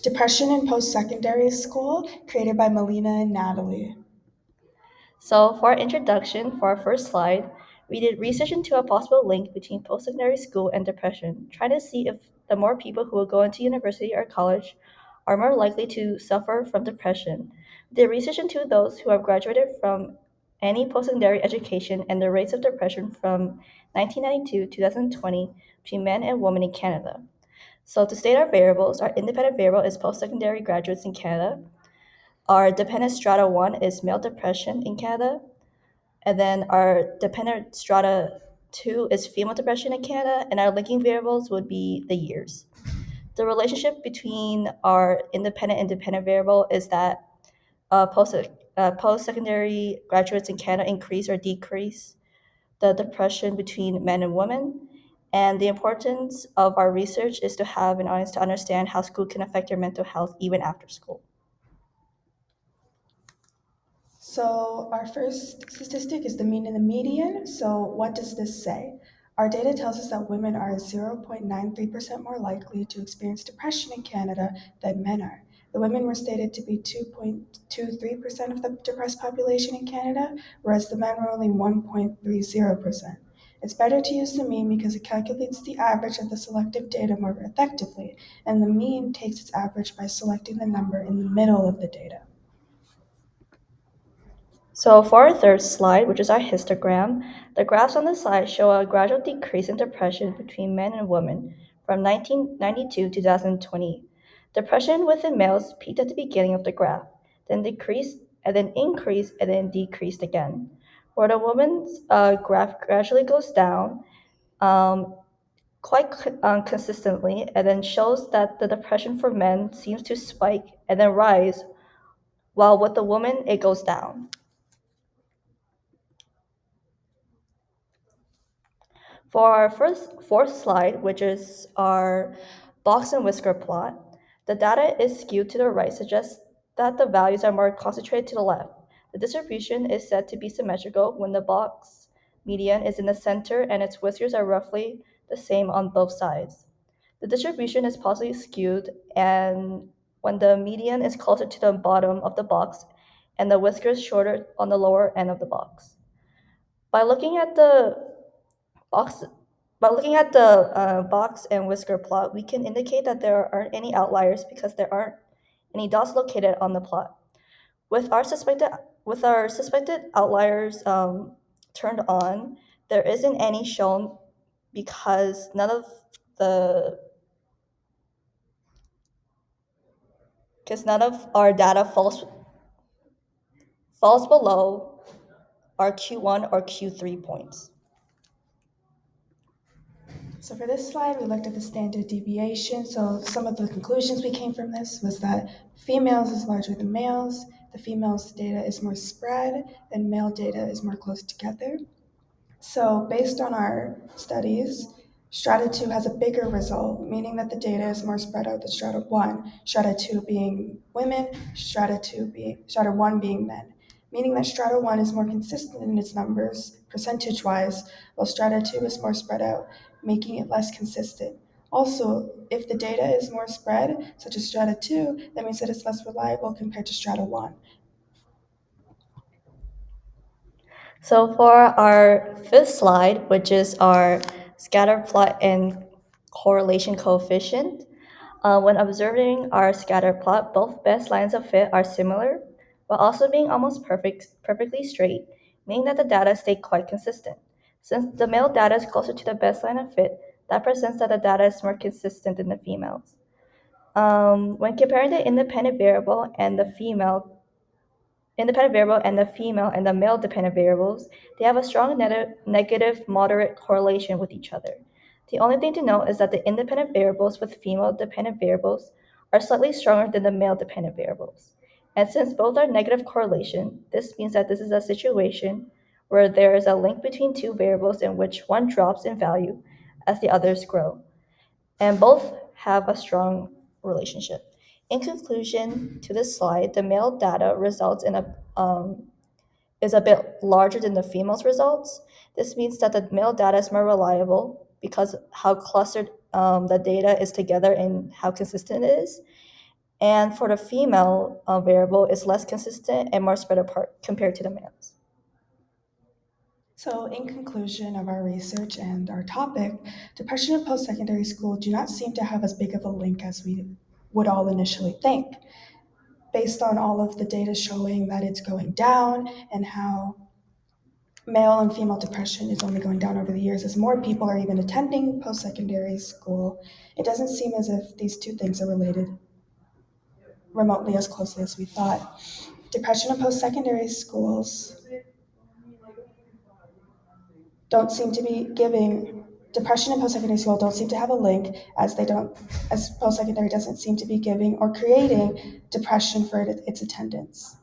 Depression in Post-Secondary School, created by Melina and Natalie. So for our introduction, for our first slide, we did research into a possible link between post-secondary school and depression, trying to see if the more people who will go into university or college are more likely to suffer from depression. We did research into those who have graduated from any post-secondary education and the rates of depression from 1992 to 2020 between men and women in Canada. So to state our variables, our independent variable is post-secondary graduates in Canada. Our dependent strata 1 is male depression in Canada. And then our dependent strata 2 is female depression in Canada. And our linking variables would be the years. The relationship between our independent and dependent variable is that post-secondary graduates in Canada increase or decrease the depression between men and women. And the importance of our research is to have an audience to understand how school can affect your mental health even after school. So our first statistic is the mean and the median. So what does this say? Our data tells us that women are 0.93% more likely to experience depression in Canada than men are. The women were stated to be 2.23% of the depressed population in Canada, whereas the men were only 1.30%. It's better to use the mean because it calculates the average of the selective data more effectively, and the mean takes its average by selecting the number in the middle of the data. So for our third slide, which is our histogram, the graphs on the slide show a gradual decrease in depression between men and women from 1992 to 2020. Depression within males peaked at the beginning of the graph, then decreased, and then increased, and then decreased again. Where the woman's graph gradually goes down um, quite consistently, and then shows that the depression for men seems to spike and then rise, while with the woman it goes down. For our fourth slide, which is our box and whisker plot, the data is skewed to the right, suggests that the values are more concentrated to the left. The distribution is said to be symmetrical when the box median is in the center and its whiskers are roughly the same on both sides. The distribution is positively skewed and when the median is closer to the bottom of the box and the whiskers shorter on the lower end of the box. By looking at the box by looking at the box and whisker plot, we can indicate that there aren't any outliers because there aren't any dots located on the plot. With our suspected outliers turned on, there isn't any shown because the none of our data falls below our Q1 or Q3 points. So for this slide, we looked at the standard deviation. So some of the conclusions we came from this was that females is larger than males, the females' data is more spread, and male data is more close together. So based on our studies, strata 2 has a bigger result, meaning that the data is more spread out than strata 1, strata 2 being women, strata 1 being men, meaning that strata 1 is more consistent in its numbers percentage-wise, while strata 2 is more spread out, making it less consistent. Also, if the data is more spread, such as strata 2, that means that it's less reliable compared to strata 1. So for our fifth slide, which is our scatter plot and correlation coefficient, when observing our scatter plot, both best lines of fit are similar, while also being almost perfectly straight, meaning that the data stay quite consistent. Since the male data is closer to the best line of fit, that presents that the data is more consistent than the females. When comparing the independent variable and the female and the male dependent variables, they have a strong negative moderate correlation with each other. The only thing to note is that the independent variables with female dependent variables are slightly stronger than the male dependent variables. And since both are negative correlation, this means that this is a situation where there is a link between two variables in which one drops in value as the others grow, and both have a strong relationship. In conclusion to this slide, the male data results in is a bit larger than the female's results. This means that the male data is more reliable because how clustered the data is together and how consistent it is. And for the female variable, it's less consistent and more spread apart compared to the males. So, in conclusion of our research and our topic, depression in post secondary school do not seem to have as big of a link as we would all initially think, based on all of the data showing that it's going down and how male and female depression is only going down over the years as more people are even attending post secondary school. It doesn't seem as if these two things are related remotely as closely as we thought. Depression in post secondary schools don't seem to be giving depression in post-secondary school don't seem to have a link as post-secondary doesn't seem to be giving or creating depression for its attendance.